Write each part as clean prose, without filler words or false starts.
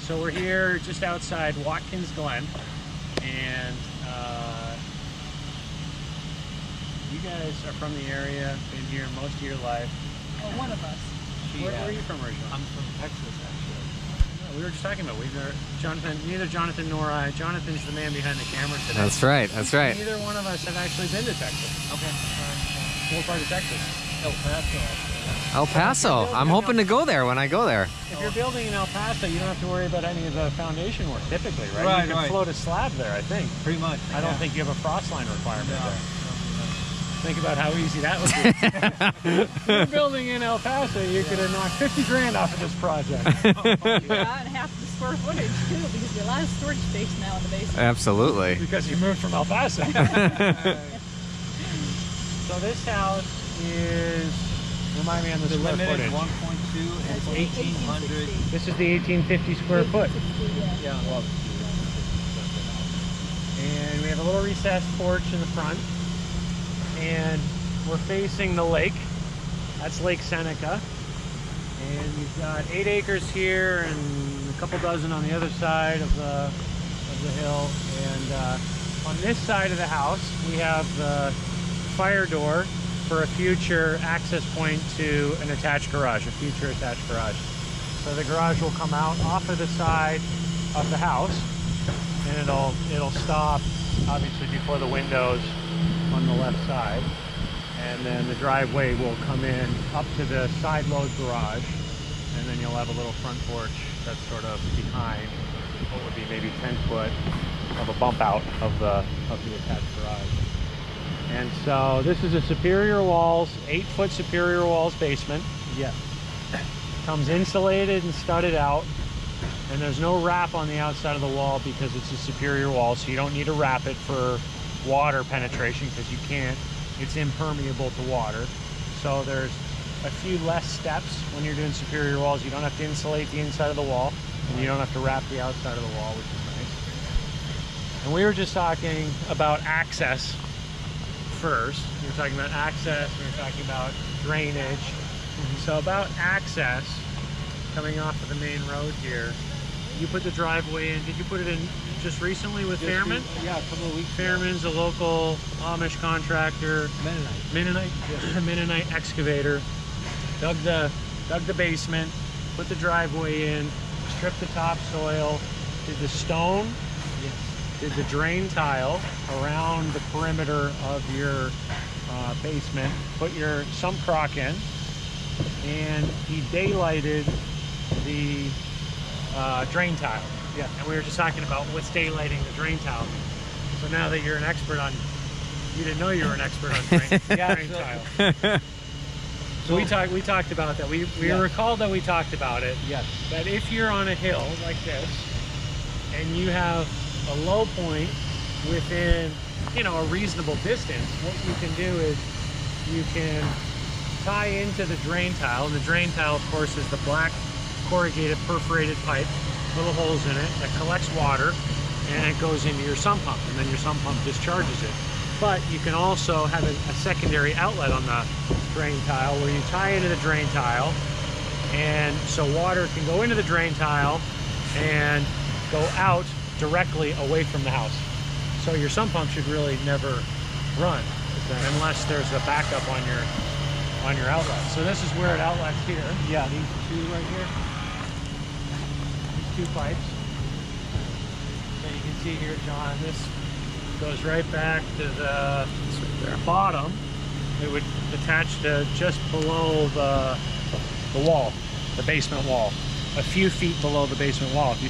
So we're here just outside Watkins Glen, and you guys are from the area, been here most of your life. Well, one of us. Where are you from originally? I'm from Texas, actually. No, we were just talking about neither Jonathan nor I. Jonathan's the man behind the camera today. That's right, that's right. Neither one of us have actually been to Texas. Okay. What part of Texas? El Paso, actually. El Paso. I'm hoping to go there when I go there. If you're building in El Paso, you don't have to worry about any of the foundation work typically, right? Right, you can right. float a slab there, I think. Pretty much. I don't think you have a frost line requirement No. there. Think about how easy that would be. If you're building in El Paso, you could have knocked 50 grand off of this project. Yeah, and half the square footage too, because there's a lot of storage space now in the basement. Absolutely. Because you moved from El Paso. So this house is, remind me on the square limit footage. is 1.2 and it's 1,800. This is the 1850 square foot. Yeah, well, And we have a little recessed porch in the front. And we're facing the lake. That's Lake Seneca. And you've got 8 acres here and a couple dozen on the other side of the hill. And on this side of the house, we have the fire door for a future access point to an attached garage, a future attached garage. So the garage will come out off of the side of the house, and it'll stop obviously before the windows on the left side, and then the driveway will come in up to the side load garage, and then you'll have a little front porch that's sort of behind what would be maybe 10 foot of a bump out of the attached garage. And so this is a Superior Walls, 8-foot Superior Walls basement. yeah. Comes insulated and studded out, and there's no wrap on the outside of the wall because it's a Superior Wall, so you don't need to wrap it for water penetration because you can't. It's impermeable to water. So there's a few less steps when you're doing Superior Walls. You don't have to insulate the inside of the wall, and you don't have to wrap the outside of the wall, which is nice. And we were just talking about access first. We were talking about access, we were talking about drainage. So about access, coming off of the main road here, you put the driveway in. Did you put it in just recently with Fairman? Yeah, a couple of weeks. Fairman's a local Amish contractor. Mennonite. Yes. Mennonite excavator. Dug the basement, put the driveway in, stripped the topsoil, did the stone, Yes. did the drain tile around the perimeter of your basement, put your sump crock in, and he daylighted the drain tile. Yeah. And we were just talking about what's daylighting the drain tile. So now that you're an expert on, you didn't know you were an expert on drain tile. So we talked about that. We Yeah. recalled that we talked about it. Yes. That if you're on a hill like this and you have a low point within, a reasonable distance, what you can do is you can tie into the drain tile. And the drain tile, of course, is the black corrugated perforated pipe, little holes in it that collects water, and it goes into your sump pump, and then your sump pump discharges it. But you can also have a secondary outlet on the drain tile where you tie into the drain tile, and so water can go into the drain tile and go out directly away from the house. So your sump pump should really never run unless there's a backup on your outlet. So this is where it outlets here. Yeah, these two right here. These 2 pipes. So you can see here, John, this goes right back to the bottom. It would attach to just below the wall, the basement wall, a few feet below the basement wall. If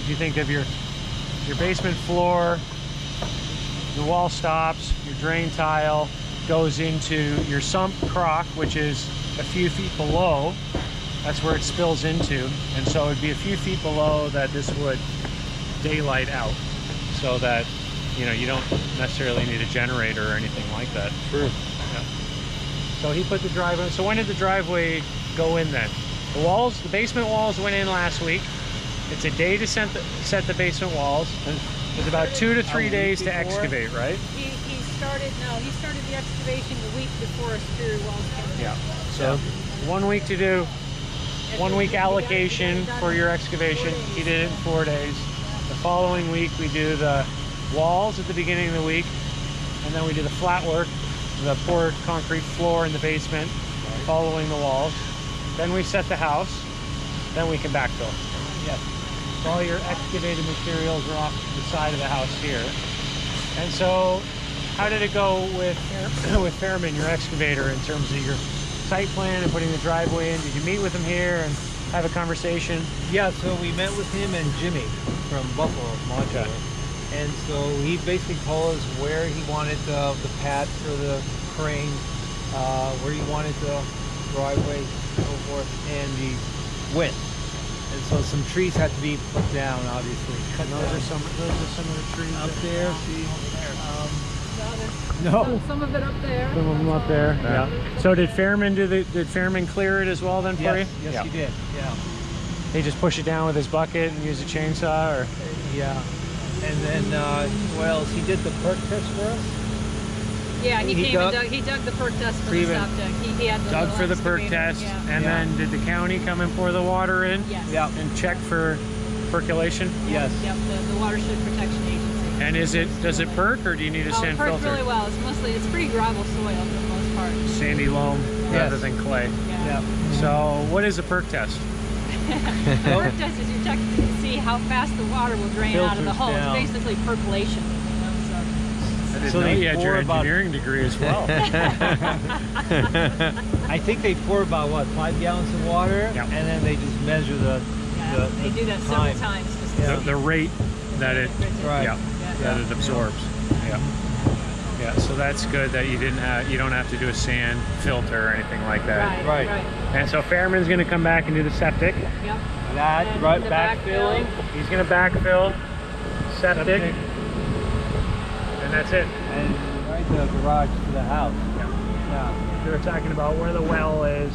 you think of your basement floor, the wall stops, your drain tile goes into your sump crock, which is a few feet below. That's where it spills into, and so it'd be a few feet below that this would daylight out, so that you don't necessarily need a generator or anything like that. True. Yeah. So he put the driveway. So when did the driveway go in then? The basement walls went in last week. It's a day to set the basement walls. It's about 2 to 3 days to excavate, right? He started the excavation the week before Superior Walls came in. Yeah. So 1 week to do 1 week allocation for your excavation. He did it in 4 days. The following week we do the walls at the beginning of the week, and then we do the flat work, the poured concrete floor in the basement following the walls. Then we set the house, then we can backfill. Yes. So all your excavated materials are off the side of the house here. And so how did it go with Fairman, your excavator, in terms of your site plan and putting the driveway in? Did you meet with him here and have a conversation? Yeah, so we met with him and Jimmy from Buffalo, Modular. Okay. And so he basically told us where he wanted the pad for the crane, where he wanted the driveway, so forth, and the width. And so some trees had to be put down, obviously. Those are some of the trees Up there, see? No, No. some of it up there. Some of them up there. Yeah. So did Fairman clear it as well then for you? Yes, Yeah. he did. Yeah. He just push it down with his bucket and use a chainsaw, or? Yeah. And then what else? He did the perk test for us. Yeah, he came dug- and dug. He dug the perk test for the Even septic. He had the Dug little for the perk excavator. test, Yeah. and then did the county come and pour the water in? Yes. Yeah. And check for percolation? Yes. Yep. The Watershed Protection Agency. And does it perk, or do you need a It sand perks filter? really well. It's pretty gravel soil for the most part. Sandy loam rather Yes. than clay. Yeah. Yeah. So what is a perk test? The perk test is you check to see how fast the water will drain out of the Filters hole. down. It's basically percolation. You know, so. I didn't So know they you had your pour about- engineering degree as well. I think they pour about, what, 5 gallons of water? Yeah. And then they just measure Yeah, they do that several time. times. Just to Yeah. see. The rate that it, Right. yeah, that it absorbs. Yeah. Yeah, so that's good that you don't have to do a sand filter or anything like that. Right. Right. And so Fairman's going to come back and do the septic. Yep. That, And right, the backfilling. He's going to backfill, septic, and that's it. And right the garage to the house. Yeah. Yeah. They were talking about where the well is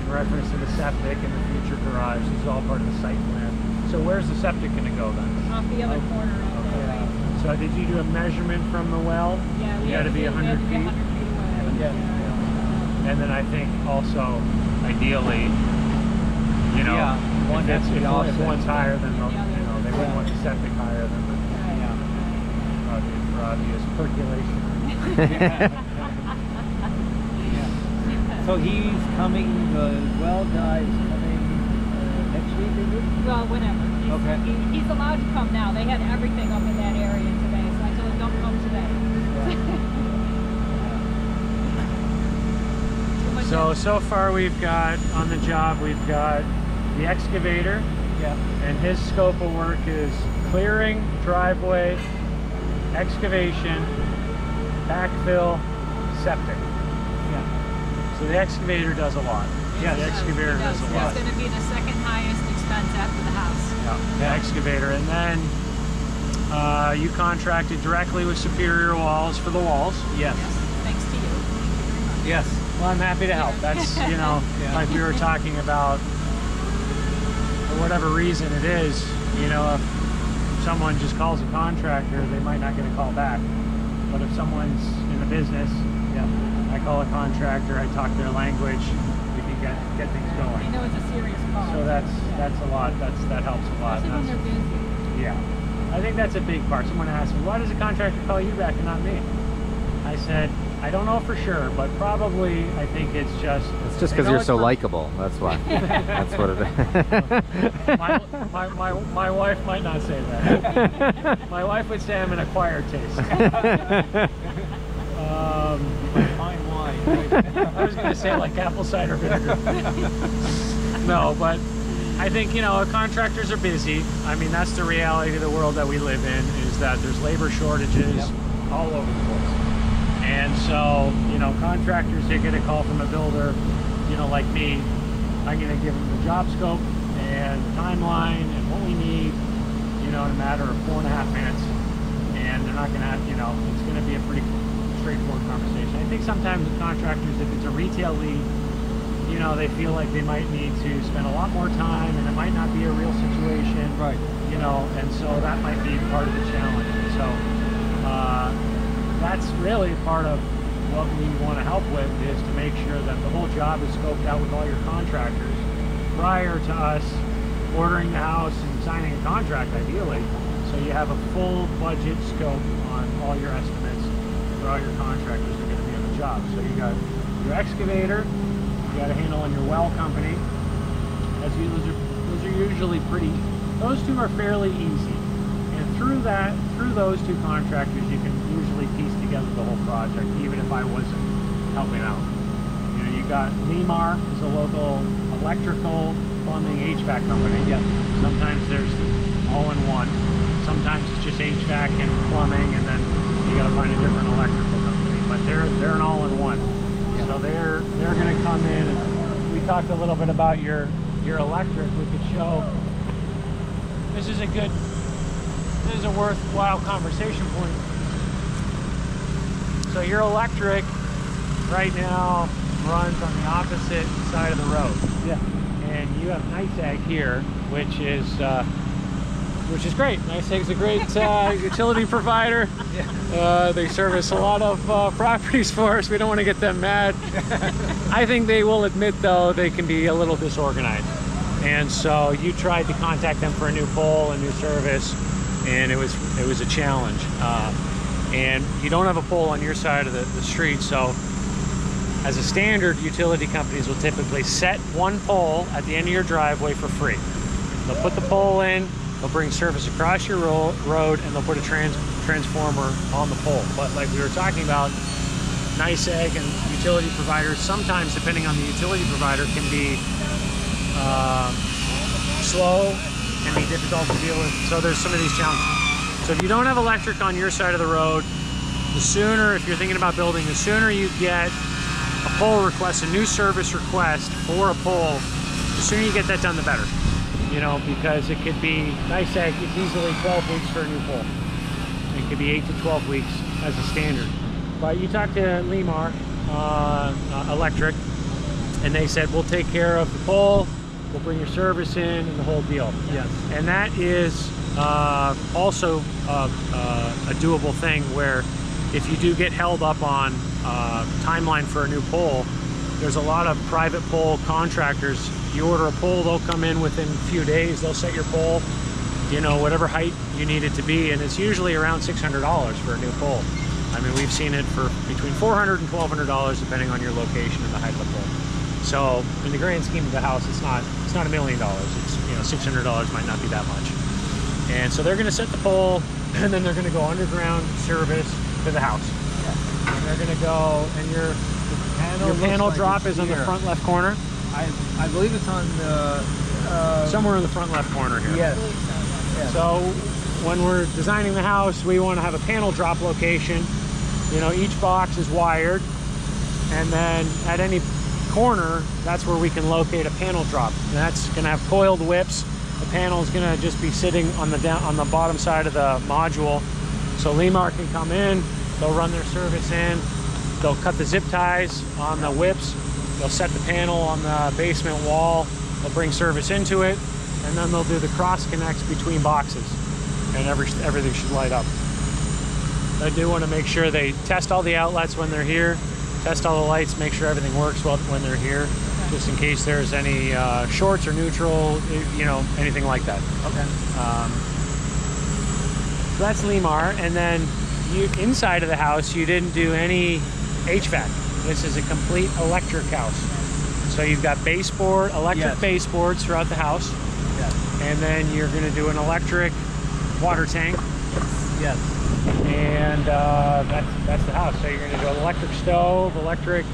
in reference to the septic and the future garage. This is all part of the site plan. So where's the septic going to go then? Off the other corner of the Yeah. So did you do a measurement from the well? Yeah, we You had got to be 100 100 feet. feet away. Yeah. And then I think also, ideally, you know, Yeah, one has to be if offset. one's higher than the, Yeah. they wouldn't want the septic higher than the, for obvious percolation. So he's coming, the well guy is coming next week, is it? Well, whenever. Okay. He's allowed to come now. They had everything up in that area today, so I told him don't come today. So far we've got, on the job, we've got the excavator, Yeah. and his scope of work is clearing, driveway, excavation, backfill, septic. Yeah. So the excavator does a lot. Yes. The excavator does a lot. It's going to be the second highest expense after the house. Yeah, the excavator. And then you contracted directly with Superior Walls for the walls. Yes. Yes, thanks to you. Yes. Well, I'm happy to help. That's, you know, Yeah. like we were talking about, for whatever reason it is, you know, if someone just calls a contractor, they might not get a call back. But if someone's in the business, Yeah. I call a contractor, I talk their language, we can get things I going. know it's a serious call. So that's a lot. That helps a lot. Especially when they're busy. Yeah, I think that's a big part. Someone asked me, why does a contractor call you back and not me? I said, I don't know for sure, but probably I think it's just... It's just they because know you're it's so not- likable. That's why. That's what it is. my wife might not say that. My wife would say I'm an acquired taste. Fine wine. I was going to say like apple cider vinegar. No, but I think, you know, contractors are busy. I mean, that's the reality of the world that we live in, is that there's labor shortages all over the place. And so, you know, contractors, they get a call from a builder, you know, like me. I'm going to give them the job scope and timeline and what we need, you know, in a matter of 4.5 minutes. And they're not going to have, you know, it's going to be a pretty straightforward conversation. I think sometimes with contractors, if it's a retail lead, you know, they feel like they might need to spend a lot more time and it might not be a real situation. Right. You know, and so that might be part of the challenge. So that's really part of what we want to help with, is to make sure that the whole job is scoped out with all your contractors prior to us ordering the house and signing a contract, ideally. So you have a full budget scope on all your estimates for all your contractors that are going to be on the job. So you got your excavator, you got a handle on your well company. Those are usually pretty, those two are fairly easy. And through those two contractors, you can usually piece together the whole project, even if I wasn't helping out. You know, you got Limar, is a local electrical, plumbing, HVAC company. Yeah. Sometimes there's all-in-one. Sometimes it's just HVAC and plumbing, and then you got to find a different electrical company. But they're an all-in-one. Yeah. So they're going to come in, and we talked a little bit about your electric. We could show. This is a worthwhile conversation point. So your electric right now runs on the opposite side of the road. Yeah. And you have NYSEG here, which is great. NYSEG is a great utility provider. Yeah. They service a lot of properties for us. We don't want to get them mad. I think they will admit, though, they can be a little disorganized. And so you tried to contact them for a new pole, a new service, and it was a challenge. And you don't have a pole on your side of the street, so as a standard, utility companies will typically set one pole at the end of your driveway for free. They'll put the pole in, they'll bring service across your road, and they'll put a transformer on the pole. But like we were talking about, NYSEG and utility providers, sometimes, depending on the utility provider, can be slow, can be difficult to deal with. So there's some of these challenges. So if you don't have electric on your side of the road, the sooner, if you're thinking about building, the sooner you get a pole request, a new service request for a pole, the sooner you get that done, the better. You know, because it could be, NYSEG, it's easily 12 weeks for a new pole. It could be 8 to 12 weeks as a standard. But you talk to Limar Electric, and they said, we'll take care of the pole, we'll bring your service in, and the whole deal. Yes. And that is also a doable thing, where if you do get held up on timeline for a new pole, there's a lot of private pole contractors. You order a pole, they'll come in within a few days, they'll set your pole, you know, whatever height you need it to be, and it's usually around $600 for a new pole. I mean, we've seen it for between $400 and $1,200 depending on your location and the height of the pole. So in the grand scheme of the house, it's not $1 million. It's, you know, $600 might not be that much. And so they're going to set the pole, and then they're going to go underground service to the house. Yeah. And they're going to go, and your panel like drop is on the front left corner. I believe it's on the somewhere in the front left corner here. Yes. Yeah. So when we're designing the house, we want to have a panel drop location. You know, each box is wired, and then at any corner, that's where we can locate a panel drop. And that's going to have coiled whips. The panel is going to just be sitting on the bottom side of the module. So Limar can come in, they'll run their service in, they'll cut the zip ties on the whips, they'll set the panel on the basement wall, they'll bring service into it, and then they'll do the cross connects between boxes, and everything should light up. I do want to make sure they test all the outlets when they're here, test all the lights, make sure everything works well when they're here, just in case there's any shorts or neutral, you know, anything like that. Okay. So that's Limar, and then inside of the house, you didn't do any HVAC. This is a complete electric house. So you've got baseboard, electric baseboards throughout the house. Yes. And then you're going to do an electric water tank. Yes. And that's the house. So you're going to do an electric stove, electric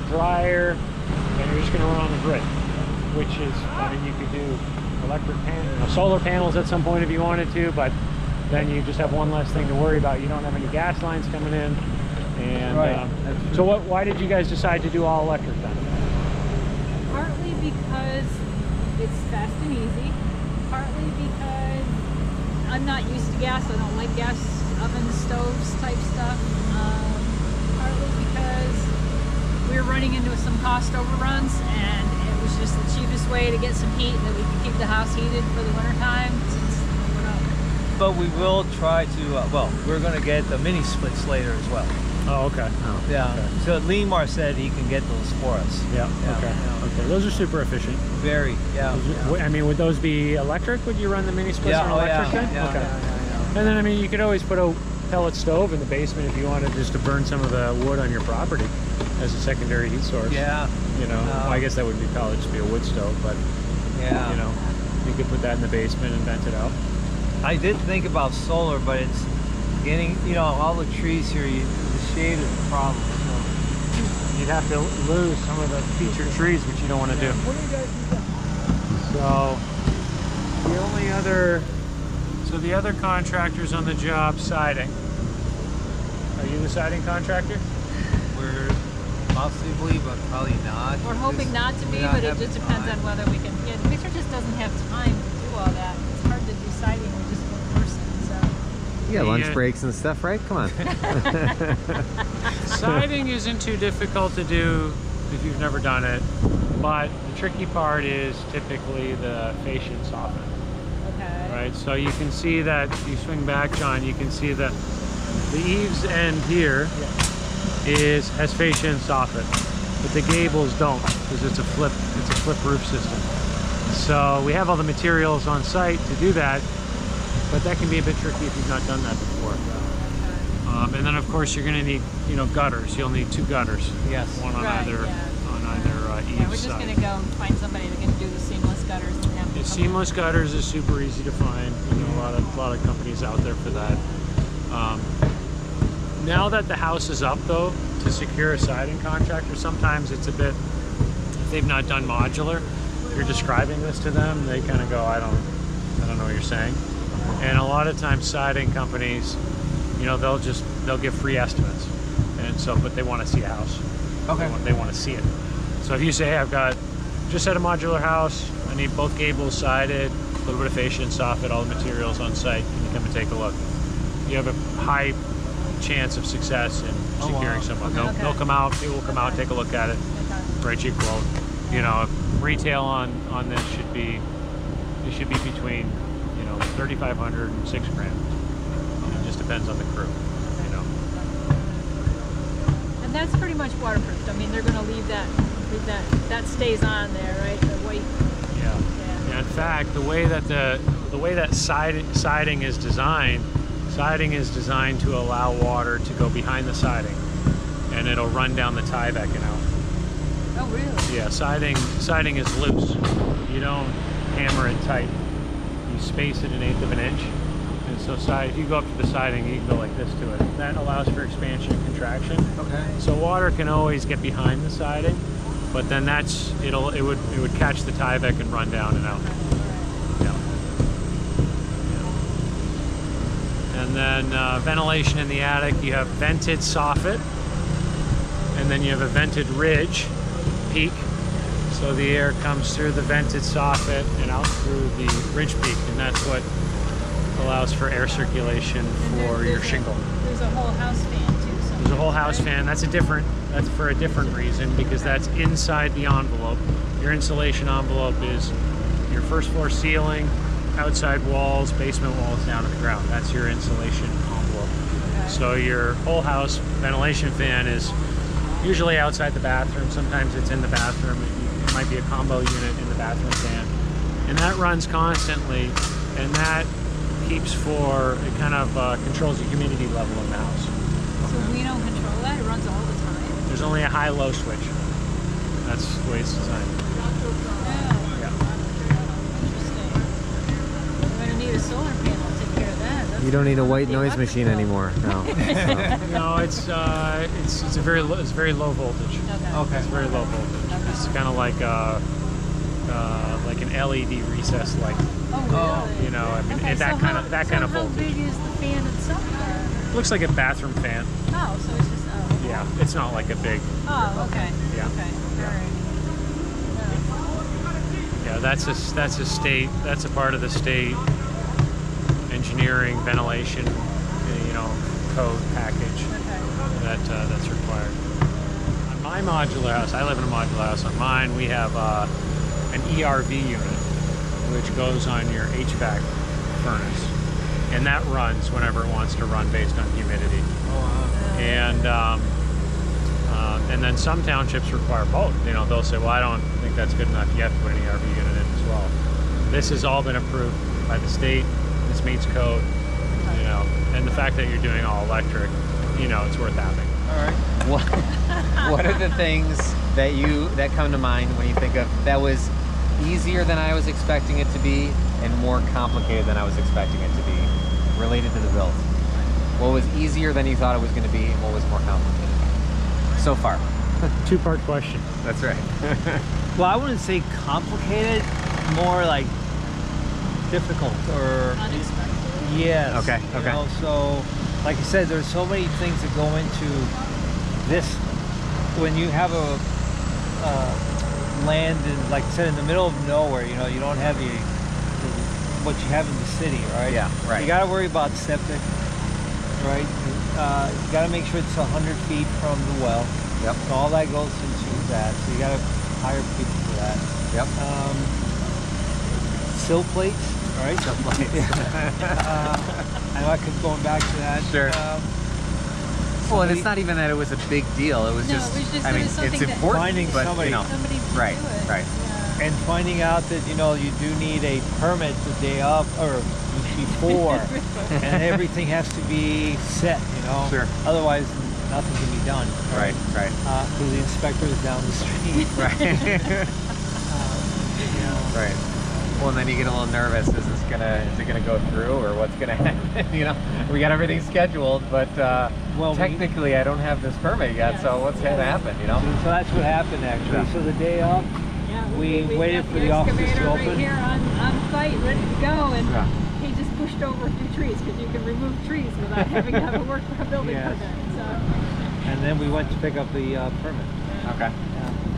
dryer, and you're just going to run on the grid, which is, I mean, you could do electric panels, solar panels at some point if you wanted to, but then you just have one less thing to worry about. You don't have any gas lines coming in. And right. So why did you guys decide to do all electric then? Partly because it's fast and easy. Partly because I'm not used to gas. I don't like gas ovens, stoves type stuff. Partly because we were running into some cost overruns, and it was just the cheapest way to get some heat, that we could keep the house heated for the winter time. But we will try to, well, we're going to get the mini splits later as well. Oh, okay. Oh. Yeah. Okay. So Lemar said he can get those for us. Yeah. Yeah, Okay. yeah. Okay. Those are super efficient. Very. Yeah. I mean, would those be electric? Would you run the mini splits on Oh, electric yeah. then? Yeah, Okay. yeah. And then, I mean, you could always put a pellet stove in the basement if you wanted just to burn some of the wood on your property as a secondary heat source. Yeah. You know, well, I guess that wouldn't be pellet, just be a wood stove, but Yeah. you know, you could put that in the basement and vent it out. I did think about solar, but it's getting, you know, all the trees here, the shade is a problem. You'd have to lose some of the featured trees, which you don't want to do. What do you guys do? So the only other, the other contractors on the job, siding. Are you the siding contractor? We're possibly, but probably not. We're hoping not to be, but it just depends on whether we can. Yeah, Victor just doesn't have time to do all that. It's hard to do siding with just one person, so. You got lunch breaks and stuff, right? Come on. Siding isn't too difficult to do if you've never done it, but the tricky part is typically the fascia softening. Okay. Right, so you can see that if you swing back, John, you can see the eaves end here has fascia and soffit, but the gables don't because it's a flip roof system. So we have all the materials on site to do that, but that can be a bit tricky if you've not done that before. And then of course you're going to need, you know, gutters. You'll need 2 gutters. Yes. One on Right, either yeah. on either eaves Yeah, we're just side. going to go find somebody that can do the seamless gutters and have them Yeah, come seamless gutters is super easy to find. You know, a lot of companies out there for that. Now that the house is up, though, to secure a siding contractor, sometimes it's a bit. If they've not done modular, you're describing this to them, they kind of go, I don't know what you're saying. And a lot of times, siding companies, you know, they'll give free estimates, and so, but they want to see a house. Okay. They want to see it. So if you say, hey, I've got just had a modular house, I need both gables sided, a little bit of fascia and soffit, all the materials on site, can you come and take a look? You have a high chance of success in securing someone. Okay. They'll come out, they will come out, take a look at it, write you a quote. You know, retail on this should be between, you know, $3,500 and $6,000. It just depends on the crew, you know. And that's pretty much waterproof. I mean, they're going to leave that stays on there, right? The white. Yeah. In fact, the way that siding is designed to allow water to go behind the siding, and it'll run down the Tyvek and out. Oh, really? Yeah, siding is loose. You don't hammer it tight. You space it 1/8 of an inch. And so if you go up to the siding, you can go like this to it. That allows for expansion and contraction. Okay. So water can always get behind the siding, but then it would catch the Tyvek and run down and out. Yeah. And then ventilation in the attic, you have vented soffit, and then you have a vented ridge peak. So the air comes through the vented soffit and out through the ridge peak, and that's what allows for air circulation for your shingle. There's a whole house fan too. There's a whole house fan. That's for a different reason, because that's inside the envelope. Your insulation envelope is your first floor ceiling, outside walls, basement walls down to the ground. That's your insulation envelope. Okay. So your whole house ventilation fan is usually outside the bathroom. Sometimes it's in the bathroom. It might be a combo unit in the bathroom fan. And that runs constantly, and that keeps it kind of controls the humidity level in the house. So we don't control that? It runs all the time? There's only a high-low switch. That's the way it's designed. Oh, Yeah. interesting. We're going to need a solar panel to take care of that. That's You don't need a white the noise electric machine bill. anymore. No. No, it's very low voltage. Okay. Okay. It's very low voltage. It's kind of like an LED recessed light. Oh, really? You know, I mean, Okay, and that so kind of how voltage. big is the fan itself? Looks like a bathroom fan. Oh, so it's just, oh. Yeah, it's not like a big. Oh, okay. Yeah. Okay, all right. Yeah, that's a part of the state engineering ventilation, you know, code package that's required. On my modular house, I live in a modular house. On mine, we have an ERV unit, which goes on your HVAC furnace, and that runs whenever it wants to run based on humidity. Oh, wow. And then some townships require both. You know, they'll say, well, I don't think that's good enough. You have to put an ERV unit in as well. This has all been approved by the state. This meets code, you know, and the fact that you're doing all electric, you know, it's worth having. All right. What are the things that come to mind when you think of that was easier than I was expecting it to be and more complicated than I was expecting it to be related to the build? What was easier than you thought it was going to be and what was more complicated so far? Two-part question. That's right. Well, I wouldn't say complicated, more like difficult or Unexpected. yes. Okay, you okay. know, so, like I said, there's so many things that go into this. When you have a land in, like I said, in the middle of nowhere, you know, you don't have what you have in the city, right? Yeah, right. You got to worry about septic, right? You got to make sure it's 100 feet from the well. Yep. So all that goes into that. So you got to hire people for that. Yep. Sill plates, right? Sill plates. I know I keep going back to that. Sure. Well, and it's not even that it was a big deal. It was just, I mean, it's important, finding but, somebody, you know, Somebody to right, do it. right. Yeah. and finding out that, you know, you do need a permit the day of or before, and everything has to be set, you know. Sure. Otherwise, nothing can be done. Right, right. Because the inspector is down the street. Right. You know. Right. Well, and then you get a little nervous. Is it gonna go through, or what's gonna happen? You know, we got everything scheduled, but Well, technically, I don't have this permit yet. So what's gonna happen? You know. So that's what happened actually. Yeah. So the day of, Yeah, we waited got for the offices to excavator open. right here on site, ready to go, and Yeah. he just pushed over a few trees because you can remove trees without having to have a work for a building Yes. permit. So, And then we went to pick up the permit. Okay.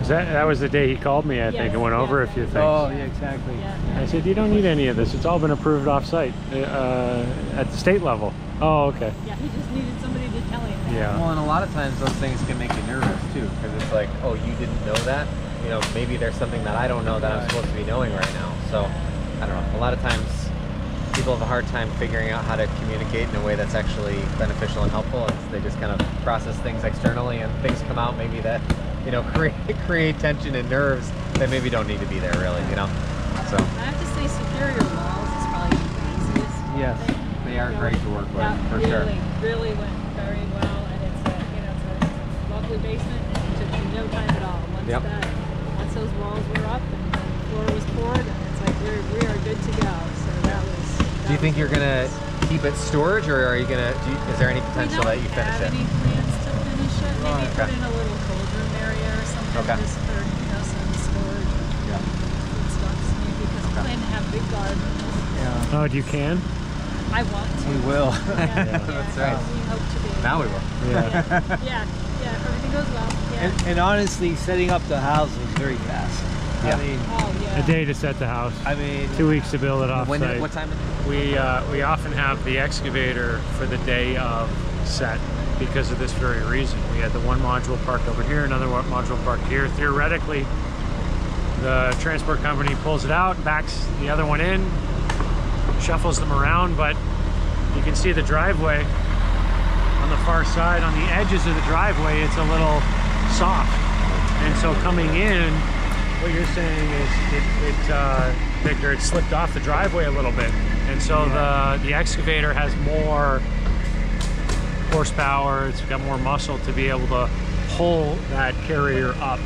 Is that was the day he called me, I think, and went over a few things. Oh, yeah, exactly. yeah. I said, you don't need any of this. It's all been approved off-site at the state level. Oh, okay. Yeah, he just needed somebody to tell him that. Yeah. Well, and a lot of times those things can make you nervous too, because it's like, oh, you didn't know that. You know, maybe there's something that I don't know that I'm supposed to be knowing right now. So, I don't know. A lot of times, people have a hard time figuring out how to communicate in a way that's actually beneficial and helpful. And they just kind of process things externally, and things come out maybe that, you know, create tension and nerves that maybe don't need to be there, really. You know. So. I have to say, Superior Walls is probably the easiest. Yes. They are great to work with, That for really, sure. really went very well, and it's a, you know, it's a lovely basement. It took no time at all. Yep. Once those walls were up and the floor was poured, and it's like we are good to go. So that was. Do you think you're gonna keep it storage, or are you gonna? Is there any potential that you finish it? We don't have any plans to finish it. Maybe okay. put in a little cold room area or something, Okay. just for, you know, some storage Yeah. and stuff. Maybe because we plan to have big gardens. Yeah. Oh, you can? I want to. We will. Yeah, That's right. We hope to be. Now we will. Yeah. Yeah, if everything goes well. Yeah. And honestly, setting up the house was very fast. Yeah. I mean, Oh, yeah. A day to set the house. I mean, 2 weeks to build it off-site. What time? We often have the excavator for the day of set because of this very reason. We had the one module parked over here, another module parked here. Theoretically, the transport company pulls it out, backs the other one in, shuffles them around, but you can see the driveway on the far side. On the edges of the driveway, it's a little soft. And so coming in, what you're saying is Victor, it slipped off the driveway a little bit. And so the excavator has more horsepower, it's got more muscle to be able to pull that carrier up.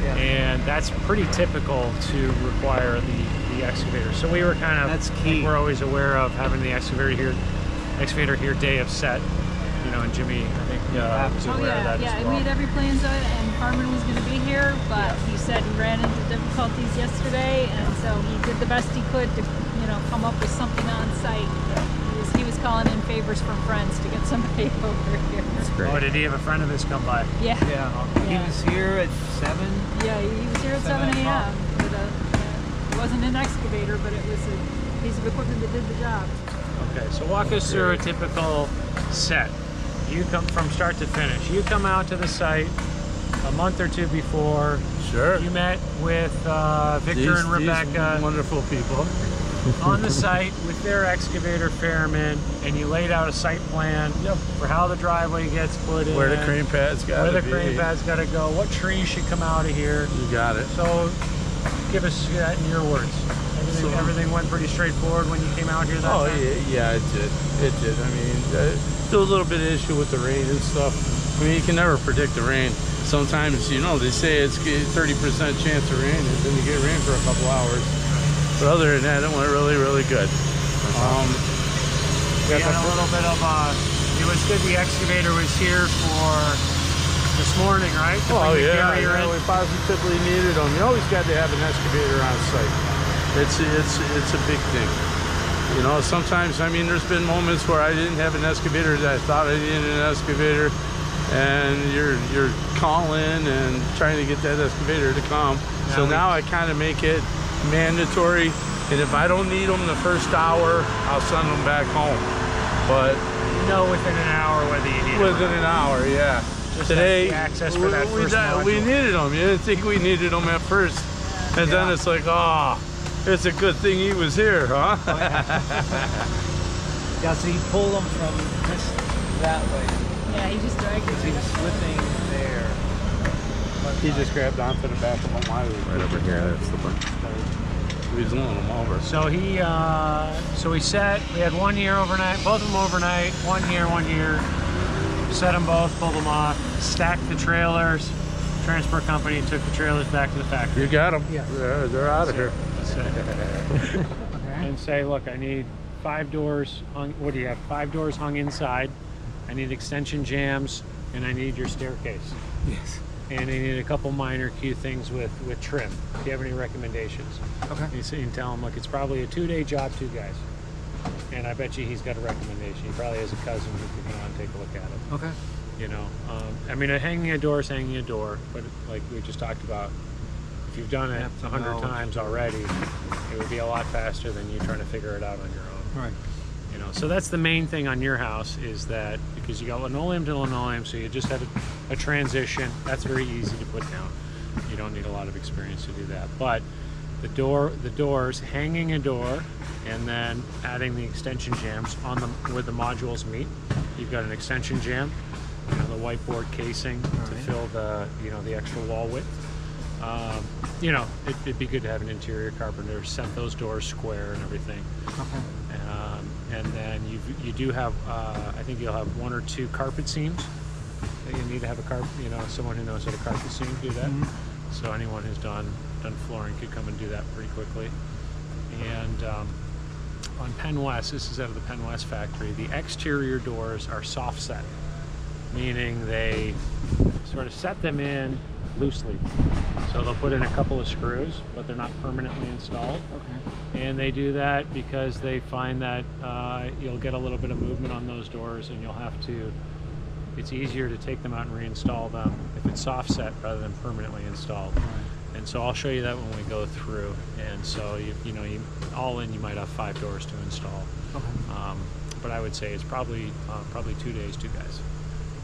Yeah. And that's pretty typical to require the excavator. So we were kind of, That's key. we're always aware of having the excavator here day of set. You know, and Jimmy, I think, was Oh aware of that yeah, as and well. we had every plans of it, and Harmon was going to be here, but he said he ran into difficulties yesterday, and so he did the best he could to, you know, come up with something on site. He was calling in favors from friends to get somebody over here. That's great. Oh, did he have a friend of his come by? Yeah. yeah. He Yeah. was here at 7. Yeah, he was here at 7 a.m. with it wasn't an excavator, but it was a piece of equipment that did the job. Okay, so walk us through a typical set. You come from start to finish. You come out to the site a month or two before. Sure. You met with Victor and Rebecca. These wonderful people. on the site with their excavator firemen, and you laid out a site plan for how the driveway gets put in, Where the crane pad's got to be. where the crane pad's got to go, what trees should come out of here. You got it. So give us that in your words. Everything went pretty straightforward when you came out here that time? Yeah, it did. It did. I mean, still a little bit of issue with the rain and stuff. I mean, you can never predict the rain. Sometimes, you know, they say it's 30% chance of rain, and then you get rain for a couple hours. But other than that, it went really, really good. We had a little bit of it was good the excavator was here for this morning, right? Oh yeah, in. we positively needed them. You always got to have an excavator on site. It's a big thing. You know, sometimes, I mean, there's been moments where I didn't have an excavator that I thought I needed an excavator, and you're calling and trying to get that excavator to come. So now I kind of make it mandatory, and if I don't need them the first hour, I'll send them back home. But within an hour whether you need within an hour, yeah. Just today access for that we needed them. You didn't think we needed them at first, and then it's like, oh, it's a good thing he was here, huh? Yeah, so he pulled them from that way. Yeah, he just dragged it. He was slipping there. He just grabbed onto the back of my wire. Right over here, that's the one. He's leaning them over. So we had one here overnight, both of them overnight, one here, set them both, pulled them off, stacked the trailers, transport company took the trailers back to the factory. You got them. Yeah. They're out of here. And say, look, I need 5 doors hung, what do you have, 5 doors hung inside, I need extension jambs, and I need your staircase. Yes. And I need a couple minor key things with trim. Do you have any recommendations? Okay. You can tell him, look, it's probably a 2-day job, 2 guys. And I bet you he's got a recommendation. He probably has a cousin who could go on and take a look at it. Okay. You know, I mean, hanging a door is hanging a door, but like we just talked about, if you've done it 100 times already, it would be a lot faster than you trying to figure it out on your own. Right. You know, so that's the main thing on your house, is that because you got linoleum to linoleum, so you just had a transition. That's very easy to put down. You don't need a lot of experience to do that. But the doors, hanging a door, and then adding the extension jambs on them where the modules meet. You've got an extension jamb, you know, the whiteboard casing to fill the, you know, the extra wall width. You know, it'd be good to have an interior carpenter set those doors square and everything. Okay. And then you do have, I think you'll have 1 or 2 carpet seams that you need to have a carpet, you know, someone who knows how to carpet seam do that. So anyone who's done flooring could come and do that pretty quickly. And on Penn West, this is out of the Penn West factory, the exterior doors are soft set, meaning they sort of set them in loosely. So they'll put in a couple of screws, but they're not permanently installed. Okay. And they do that because they find that you'll get a little bit of movement on those doors, and you'll have to, it's easier to take them out and reinstall them if it's soft set rather than permanently installed. Right. And so I'll show you that when we go through. And so you all in, you might have 5 doors to install. Okay. But I would say it's probably 2 days, 2 guys,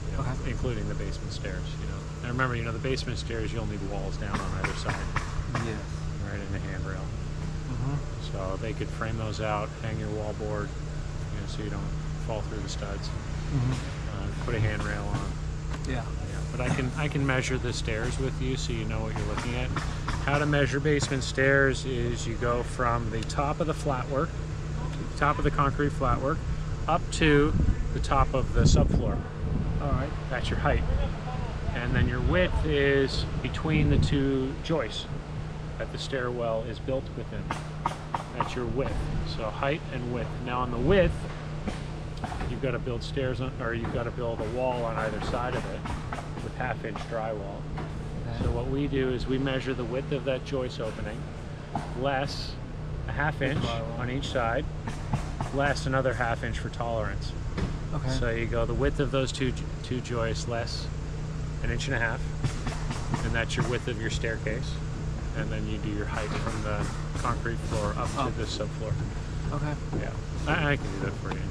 you know, Okay. including the basement stairs. You know, and remember, you know, the basement stairs, you'll need walls down on either side, Yes. right, and a handrail. So they could frame those out, hang your wall board, you know, so you don't fall through the studs. Put a handrail on. Yeah. But I can measure the stairs with you so you know what you're looking at. How to measure basement stairs is you go from the top of the flatwork, top of the concrete flatwork, up to the top of the subfloor. All right. That's your height. And then your width is between the 2 joists that the stairwell is built within. That's your width. So height and width. Now on the width, you've got to build stairs on, or you've got to build a wall on either side of it with 1/2-inch drywall. Okay. So what we do is we measure the width of that joist opening, less a 1/2 inch on each side, less another 1/2 inch for tolerance. Okay. So you go the width of those two joists less 1.5 inches, and that's your width of your staircase. And then you do your height from the concrete floor up to the subfloor. Okay. Yeah, I can do that for you. It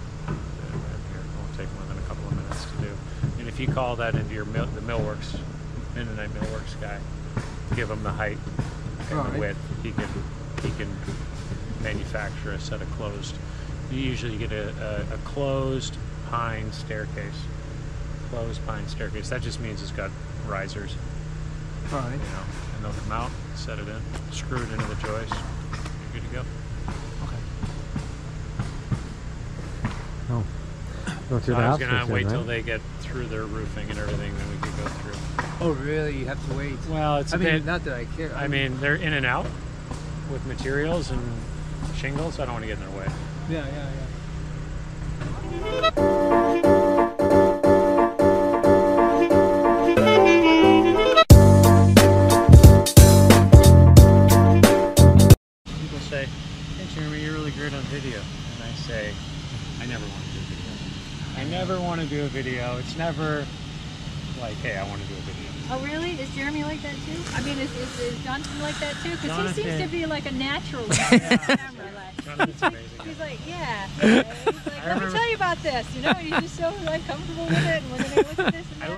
won't take more than a couple of minutes to do. And if you call that into your the millworks, Mennonite millworks guy, give him the height and the width, he can manufacturer a set of closed. You usually get a closed pine staircase. Closed pine staircase. That just means it's got risers. All right. You know, and they'll come out, set it in, screw it into the joist. You're good to go. Okay. Oh. Go So through the I was house gonna first, wait then, till right? they get through their roofing and everything, then we could go through. Oh, really? You have to wait. Well, it's I a mean, bit. not that I care. I mean, they're in and out with materials and shingles. I don't want to get in their way. yeah, yeah, yeah. People say, "Hey, Jeremy, you're really great on video," and I say, "I never want to do a video. I never want to do a video. It's never like, hey, I want to do a video." Oh, really? Is Jeremy like that too? I mean, is Jonathan like that too? Because he seems to be like a natural on the camera. Like, Jonathan's amazing. he's like, yeah. Okay. He's like, let me tell you about this. You know, and he's just so like comfortable with it. And we're gonna look at this and that.